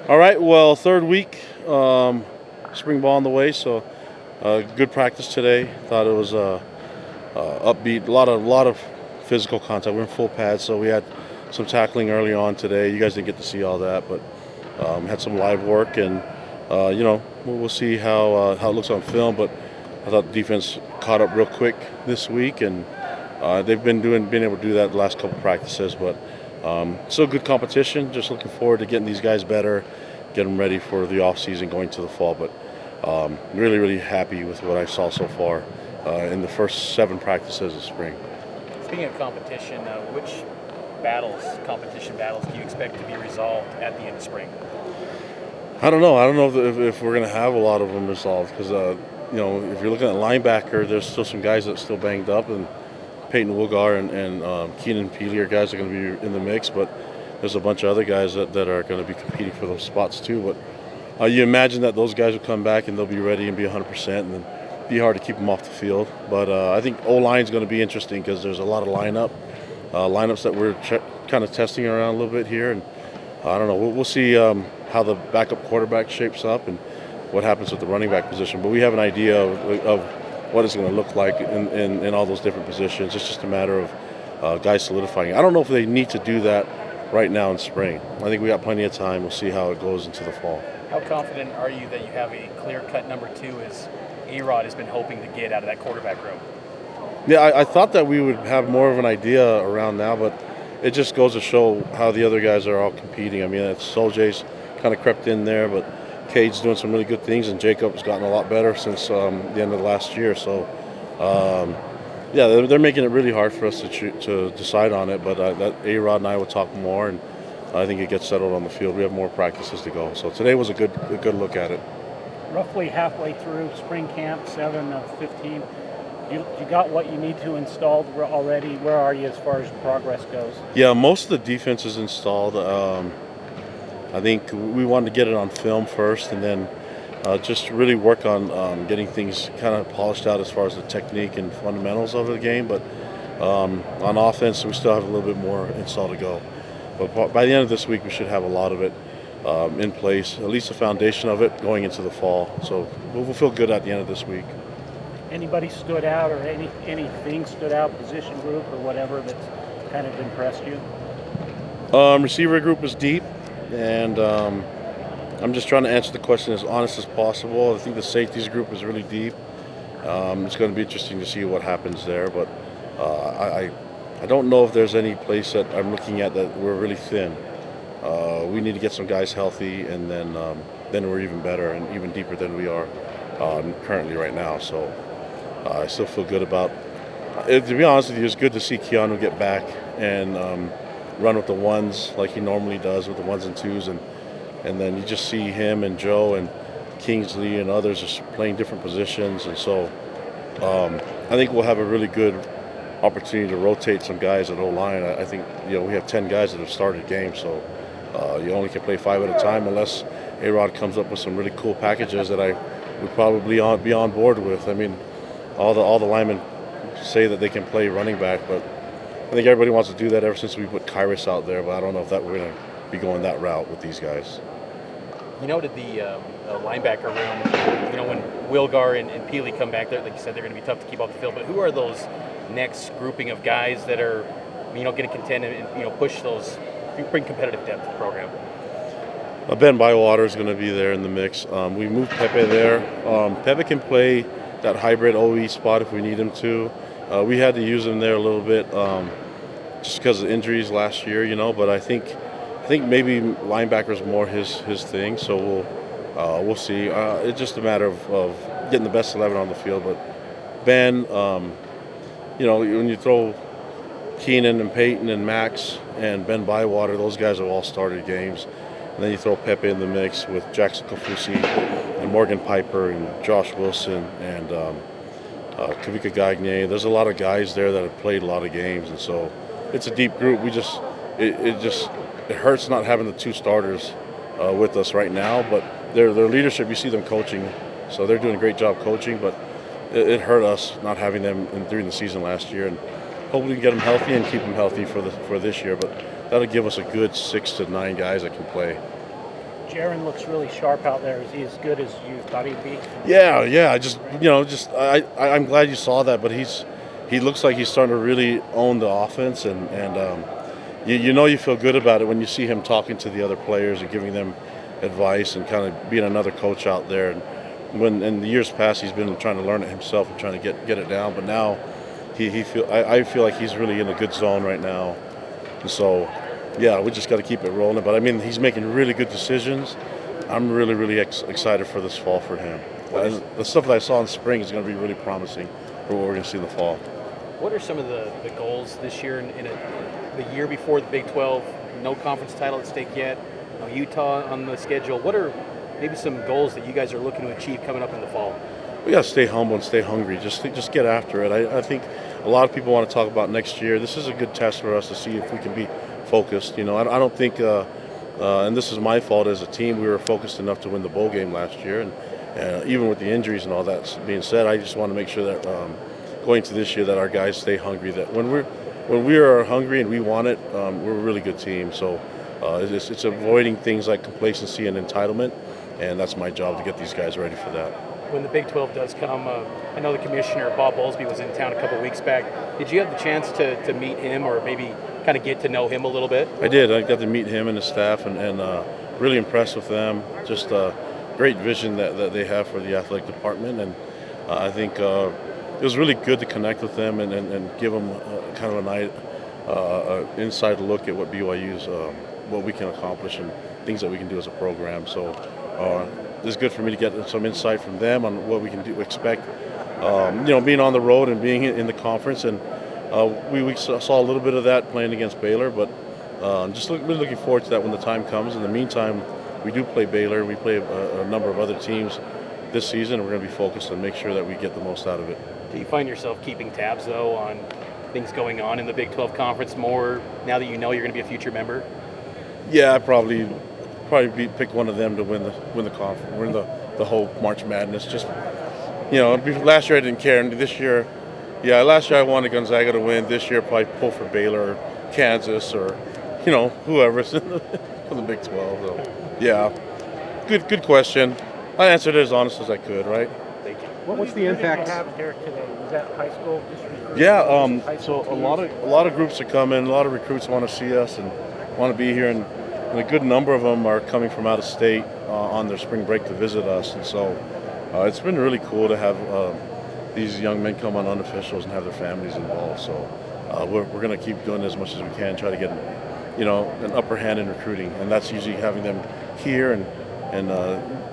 All right, well, third week, spring ball on the way, so good practice today. Thought it was upbeat, a lot of physical contact. We're in full pads, so we had some tackling early on today. You guys didn't get to see all that, but had some live work, and we'll see how it looks on film. But I thought the defense caught up real quick this week, and they've been able to do that the last couple practices, but. Still good competition. Just looking forward to getting these guys better, get them ready for the off season going to the fall. But really, really happy with what I saw so far in the first 7 practices of spring. Speaking of competition, which competition battles, do you expect to be resolved at the end of spring? I don't know. I don't know if we're going to have a lot of them resolved because if you're looking at linebacker, there's still some guys that's still banged up, and Peyton Wilgar and Keenan Peely are guys that are going to be in the mix, but there's a bunch of other guys that are going to be competing for those spots too. But you imagine that those guys will come back and they'll be ready and be 100%, and then be hard to keep them off the field. But I think O-line is going to be interesting because there's a lot of lineups that we're kind of testing around a little bit here, and I don't know. We'll see how the backup quarterback shapes up and what happens with the running back position. But we have an idea of what it's going to look like in all those different positions. It's just a matter of guys solidifying. I don't know if they need to do that right now in spring. I think we got plenty of time. We'll see how it goes into the fall. How confident are you that you have a clear-cut number 2 as A-Rod has been hoping to get out of that quarterback room? Yeah, I thought that we would have more of an idea around now, but it just goes to show how the other guys are all competing. I mean, Soljay's kind of crept in there, but Cade's doing some really good things, and Jacob's gotten a lot better since the end of last year. So, they're making it really hard for us to decide on it. But that A-Rod and I will talk more, and I think it gets settled on the field. We have more practices to go. So today was a good look at it. Roughly halfway through spring camp, 7 of 15. You got what you need to install already. Where are you as far as progress goes? Yeah, most of the defense is installed. I think we wanted to get it on film first, and then just really work on getting things kind of polished out as far as the technique and fundamentals of the game. But on offense, we still have a little bit more install to go. But by the end of this week, we should have a lot of it in place, at least the foundation of it going into the fall. So we'll feel good at the end of this week. Anybody stood out, or anything stood out, position group or whatever, that's kind of impressed you? Receiver group is deep. And I'm just trying to answer the question as honest as possible. I think the safeties group is really deep. It's going to be interesting to see what happens there. But I don't know if there's any place that I'm looking at that we're really thin. We need to get some guys healthy, and then we're even better and even deeper than we are currently right now. So I still feel good about it. To be honest with you, it's good to see Keanu get back and run with the ones like he normally does with the 1s and 2s, and then you just see him and Joe and Kingsley and others just playing different positions, and so I think we'll have a really good opportunity to rotate some guys at O-line. I think we have 10 guys that have started games, so you only can play 5 at a time unless A-Rod comes up with some really cool packages that I would probably be on board with. I mean, all the linemen say that they can play running back, but I think everybody wants to do that ever since we put Kyrus out there, but I don't know if we're going to be going that route with these guys. You noted the linebacker room. When Wilgar and Peely come back, like you said, they're going to be tough to keep off the field. But who are those next grouping of guys that are, going to contend and push those, bring competitive depth to the program? Ben Bywater is going to be there in the mix. We moved Pepe there. Pepe can play that hybrid OE spot if we need him to. We had to use him there a little bit just because of injuries last year, But I think maybe linebacker is more his thing. So we'll see. It's just a matter of getting the best 11 on the field. But Ben, when you throw Keenan and Peyton and Max and Ben Bywater, those guys have all started games. And then you throw Pepe in the mix with Jackson Kafusi and Morgan Piper and Josh Wilson and Kavika Gagne. There's a lot of guys there that have played a lot of games, and so it's a deep group. It hurts not having the 2 starters with us right now, but their leadership, you see them coaching, so they're doing a great job coaching, but it hurt us not having them during the season last year, and hopefully we can get them healthy and keep them healthy for this year, but that'll give us a good 6 to 9 guys that can play. Jaren looks really sharp out there. Is he as good as you thought he'd be? Yeah. I'm glad you saw that, but he looks like he's starting to really own the offense, and you feel good about it when you see him talking to the other players and giving them advice and kind of being another coach out there. And when in the years past he's been trying to learn it himself and trying to get it down, but now I feel like he's really in a good zone right now, and so yeah, we just got to keep it rolling. But I mean, he's making really good decisions. I'm really excited for this fall for him. And the stuff that I saw in spring is going to be really promising for what we're going to see in the fall. What are some of the goals this year the year before the Big 12? No conference title at stake yet. Utah on the schedule. What are maybe some goals that you guys are looking to achieve coming up in the fall? We got to stay humble and stay hungry. Just get after it. I think a lot of people want to talk about next year. This is a good test for us to see if we can be focused. I don't think, and this is my fault as a team, we were focused enough to win the bowl game last year. And even with the injuries and all that being said, I just want to make sure that going to this year that our guys stay hungry. That when we are hungry and we want it, we're a really good team. So it's avoiding things like complacency and entitlement, and that's my job to get these guys ready for that. When the Big 12 does come, I know the commissioner, Bob Bowlesby, was in town a couple weeks back. Did you have the chance to meet him or maybe kind of get to know him a little bit? I did. I got to meet him and his staff and really impressed with them. Just a great vision that they have for the athletic department. And I think it was really good to connect with them and give them kind of an inside look at what BYU's, what we can accomplish and things that we can do as a program. So it's good for me to get some insight from them on what we can expect. Being on the road and being in the conference, and we saw a little bit of that playing against Baylor, but just really looking forward to that when the time comes. In the meantime, we do play Baylor. We play a number of other teams this season, and we're going to be focused and make sure that we get the most out of it. Do you find yourself keeping tabs, though, on things going on in the Big 12 Conference more now that you know you're going to be a future member? Yeah, I probably pick one of them to win the conference, win the whole March Madness. Just last year I didn't care, and this year, last year I wanted Gonzaga to win. This year probably pull for Baylor, or Kansas, or whoever's in the Big 12. So, yeah, good question. I answered it as honest as I could, right? Thank you. What's the impact? Have here today? Was that high school? So a lot of groups are coming. A lot of recruits want to see us and want to be here, and a good number of them are coming from out of state on their spring break to visit us. And so it's been really cool to have these young men come on unofficials and have their families involved. So we're going to keep doing as much as we can, try to get an upper hand in recruiting, and that's usually having them here and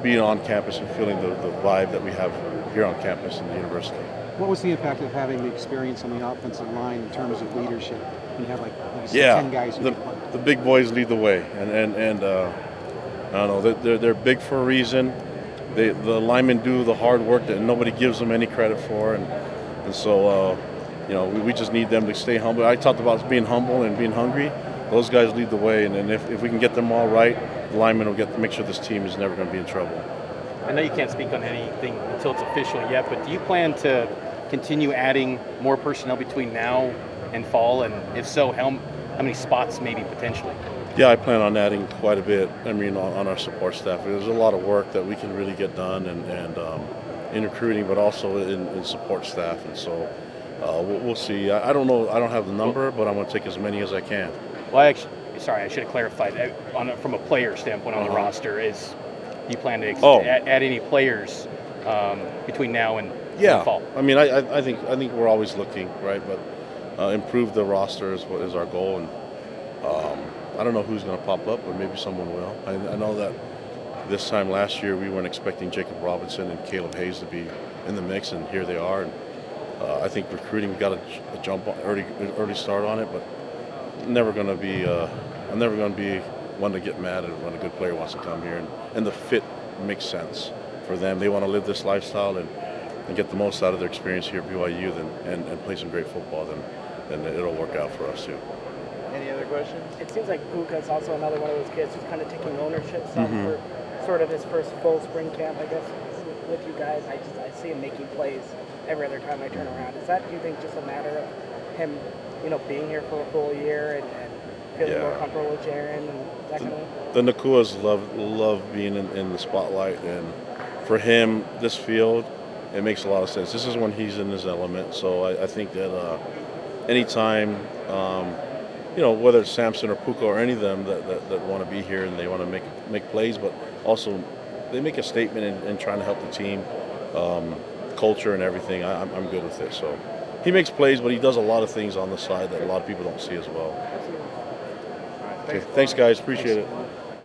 being on campus and feeling the vibe that we have here on campus in the university. What was the impact of having the experience on the offensive line in terms of leadership? You have 10 guys. The big boys lead the way, and I don't know, they're big for a reason. The linemen do the hard work that nobody gives them any credit for, and so we just need them to stay humble. I talked about being humble and being hungry. Those guys lead the way, and if we can get them all right, the linemen will make sure this team is never going to be in trouble. I know you can't speak on anything until it's official yet, but do you plan to continue adding more personnel between now and fall? And if so, how many spots maybe potentially? Yeah, I plan on adding quite a bit. I mean, on our support staff. There's a lot of work that we can really get done and in recruiting, but also in support staff. And so we'll see. I don't know. I don't have the number, but I'm going to take as many as I can. Well, I should have clarified. From a player standpoint on the roster, do you plan to add any players between now and fall? I mean, I think we're always looking, right? But improve the roster is our goal, and I don't know who's going to pop up, but maybe someone will. I know that this time last year we weren't expecting Jacob Robinson and Caleb Hayes to be in the mix, and here they are. And I think recruiting, we got a jump on, early start on it, but I'm never going to be one to get mad at when a good player wants to come here, and the fit makes sense for them. They want to live this lifestyle and get the most out of their experience here at BYU and play some great football, then it'll work out for us too. Any other questions? It seems like Puka is also another one of those kids who's kind of taking ownership for sort of his first full spring camp, I guess, with you guys. I see him making plays every other time I turn around. Is that, do you think, just a matter of him, being here for a full year and feeling more comfortable with Jaren and that kind of. The Nakuas love being in the spotlight, and for him, this field, it makes a lot of sense. This is when he's in his element. So I think that anytime, whether it's Samson or Puka or any of them that want to be here and they want to make plays, but also they make a statement in trying to help the team, culture and everything. I'm good with it. So he makes plays, but he does a lot of things on the side that a lot of people don't see as well. Absolutely. Okay, thanks, guys. Appreciate it.